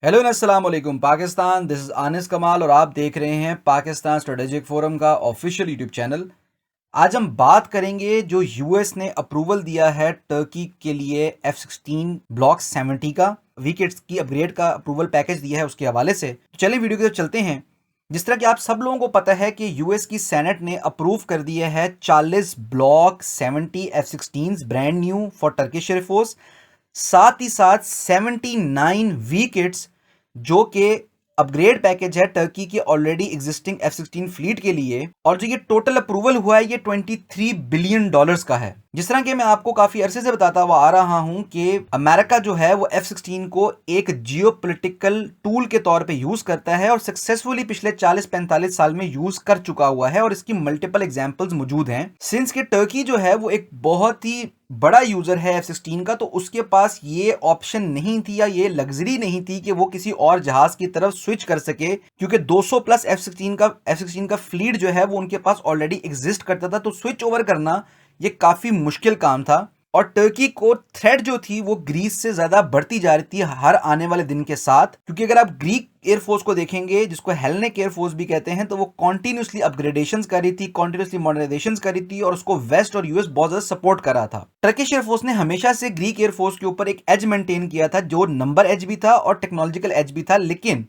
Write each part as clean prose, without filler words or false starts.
Hello अस्सलाम वालेकुम Pakistan. This is Anne's कमाल और आप देख रहे हैं पाकिस्तान स्ट्रेटेजिक फोरम का ऑफिशियल यूट्यूब चैनल। आज हम बात करेंगे जो यूएस ने अप्रूवल दिया है टर्की के लिए F-16 ब्लॉक 70 का विकेट्स की अपग्रेड का अप्रूवल पैकेज दिया है उसके हवाले से। तो चलिए वीडियो की तरफ चलते हैं। जिस तरह कि आप सब लोगों को पता है कि यूएस की सेनेट ने अप्रूव कर दिया है 40 block 70 F-16 brand new for Turkish air force, साथ ही साथ 79 विकेट्स जो कि अपग्रेड पैकेज है टर्की के ऑलरेडी एग्जिस्टिंग F-16 फ्लीट के लिए। और जो ये टोटल अप्रूवल हुआ है ये $23 बिलियन का है। जिस तरह के मैं आपको काफी अरसे से बताता हुआ आ रहा हूं कि अमेरिका जो है वो F-16 को एक जियोपॉलिटिकल टूल के तौर पे यूज करता है और सक्सेसफुली पिछले 40-45 साल में यूज कर चुका हुआ है और इसकी मल्टीपल एग्जांपल्स मौजूद हैं। सिंस के टर्की जो है वो एक बहुत ही बड़ा यूजर है F-16 का, तो उसके पास ये ऑप्शन नहीं थी या ये लग्जरी नहीं थी कि वो किसी और जहाज की तरफ स्विच कर सके, क्योंकि 200 प्लस F-16 का फ्लीट जो है वो उनके पास ऑलरेडी एग्जिस्ट करता था। तो स्विच ओवर करना ये काफी मुश्किल काम था और टर्की को थ्रेट जो थी वो ग्रीस से ज्यादा बढ़ती जा रही थी हर आने वाले दिन के साथ। क्योंकि अगर आप ग्रीक एयरफोर्स को देखेंगे, जिसको हेलेनिक एयरफोर्स भी कहते हैं, तो वो कॉन्टिन्यूसली अपग्रेडेशंस कर रही थी, कॉन्टिन्यूसली मॉडर्नाइजेशंस कर रही थी और उसको वेस्ट और यूएस बहुत ज्यादा सपोर्ट कर रहा था। टर्किश एयरफोर्स ने हमेशा से ग्रीक एयरफोर्स के ऊपर एक एज मेंटेन किया था, जो नंबर एज भी था और टेक्नोलॉजिकल एज भी था। लेकिन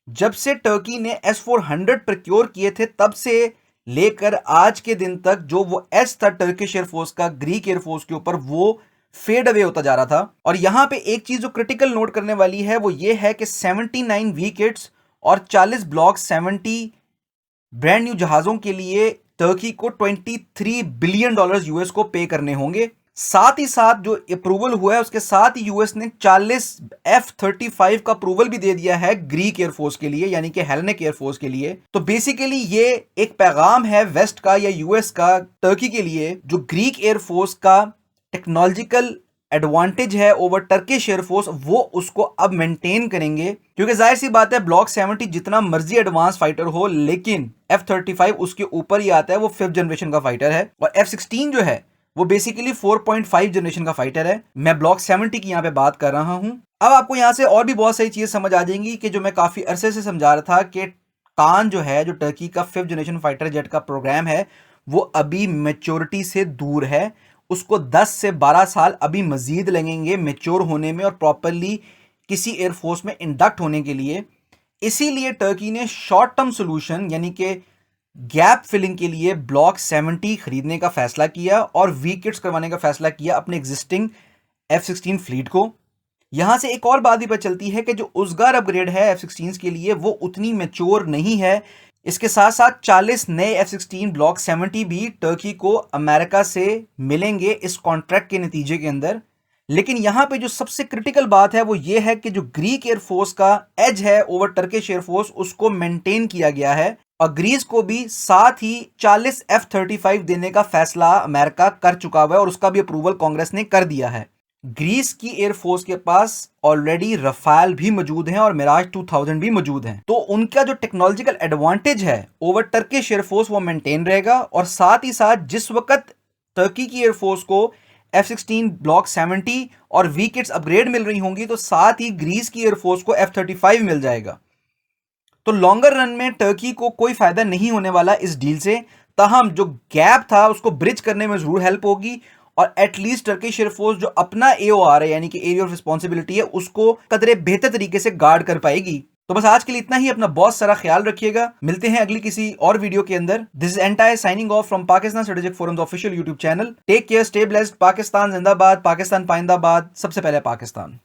जब से टर्की ने S-400 प्रोक्योर किए थे तब से लेकर आज के दिन तक जो वो एज था टर्किश एयरफोर्स का ग्रीक एयरफोर्स के ऊपर, वो फेड अवे होता जा रहा था। और यहां पे एक चीज जो क्रिटिकल नोट करने वाली है वो ये है कि 79 विकेट्स और 40 ब्लॉक 70 ब्रांड न्यू जहाजों के लिए टर्की को $23 बिलियन यूएस को पे करने होंगे। साथ ही साथ जो अप्रूवल हुआ है उसके साथ ही यूएस ने 40 F-35 का अप्रूवल भी दे दिया है ग्रीक एयरफोर्स के लिए, यानी कि हेलेनिक एयरफोर्स के लिए। तो बेसिकली ये एक पैगाम है वेस्ट का या यूएस का टर्की के लिए, जो ग्रीक एयरफोर्स का टेक्नोलॉजिकल एडवांटेज है ओवर टर्किश एयरफोर्स वो उसको अब मेंटेन करेंगे। क्योंकि जाहिर सी बात है ब्लॉक 70 जितना मर्जी एडवांस फाइटर हो, लेकिन F-35 उसके ऊपर ही आता है, वो 5th जनरेशन का फाइटर है। और F-16 जो है वो बेसिकली 4.5 जनरेशन का फाइटर है। मैं ब्लॉक 70 की यहां पे बात कर रहा हूं। अब आपको यहां से और भी बहुत सारी चीजें समझ आ जाएंगी कि जो मैं काफी अरसे से समझा रहा था कि कान जो है, जो टर्की का 5th जनरेशन फाइटर जेट का प्रोग्राम है, वो अभी मेच्योरिटी से दूर है। उसको 10 से 12 साल अभी मजीद लगेंगे मेच्योर होने में और प्रॉपरली किसी एयरफोर्स में इंडक्ट होने के लिए। इसीलिए टर्की ने शॉर्ट टर्म सोल्यूशन यानी कि गैप फिलिंग के लिए ब्लॉक 70 खरीदने का फैसला किया और विकेट्स करवाने का फैसला किया अपने एग्जिस्टिंग F-16 फ्लीट को। यहां से एक और बात भी पता चलती है कि जो उजगार अपग्रेड है F-16 के लिए वो उतनी मैच्योर नहीं है। इसके साथ साथ 40 नए F-16 ब्लॉक 70 भी टर्की को अमेरिका से मिलेंगे इस कॉन्ट्रैक्ट के नतीजे के अंदर। लेकिन यहां पे जो सबसे क्रिटिकल बात है वो ये है कि जो ग्रीक एयरफोर्स का एज है ओवर टर्किश एयरफोर्स उसको मेंटेन किया गया है और ग्रीस को भी साथ ही 40 F-35 देने का फैसला अमेरिका कर चुका हुआ है और उसका भी अप्रूवल कांग्रेस ने कर दिया है। ग्रीस की एयरफोर्स के पास ऑलरेडी रफाल भी मौजूद हैं और मिराज 2000 भी मौजूद हैं। तो उनका जो टेक्नोलॉजिकल एडवांटेज है ओवर टर्किश एयरफोर्स वो मेंटेन रहेगा। और साथ ही साथ जिस वक्त टर्की की एयरफोर्स को F-16 ब्लॉक 70 और विकेट्स अपग्रेड मिल रही होंगी, तो साथ ही ग्रीस की एयरफोर्स को F-35 मिल जाएगा। तो लॉन्गर रन में टर्की को कोई फायदा नहीं होने वाला इस डील से। ताहम जो गैप था उसको ब्रिज करने में जरूर हेल्प होगी और एटलीस्ट टर्किश एयरफोर्स जो अपना AOR है यानी कि एरिया ऑफ रिस्पॉन्सिबिलिटी है उसको कदरे बेहतर तरीके से गार्ड कर पाएगी। तो बस आज के लिए इतना ही। अपना बहुत सारा ख्याल रखिएगा। मिलते हैं अगली किसी और वीडियो के अंदर। This is entire signing off from Pakistan strategic forums official YouTube channel. Take care, stay blessed. Pakistan जिंदाबाद, पाकिस्तान पाइंदाबाद, सबसे पहले पाकिस्तान।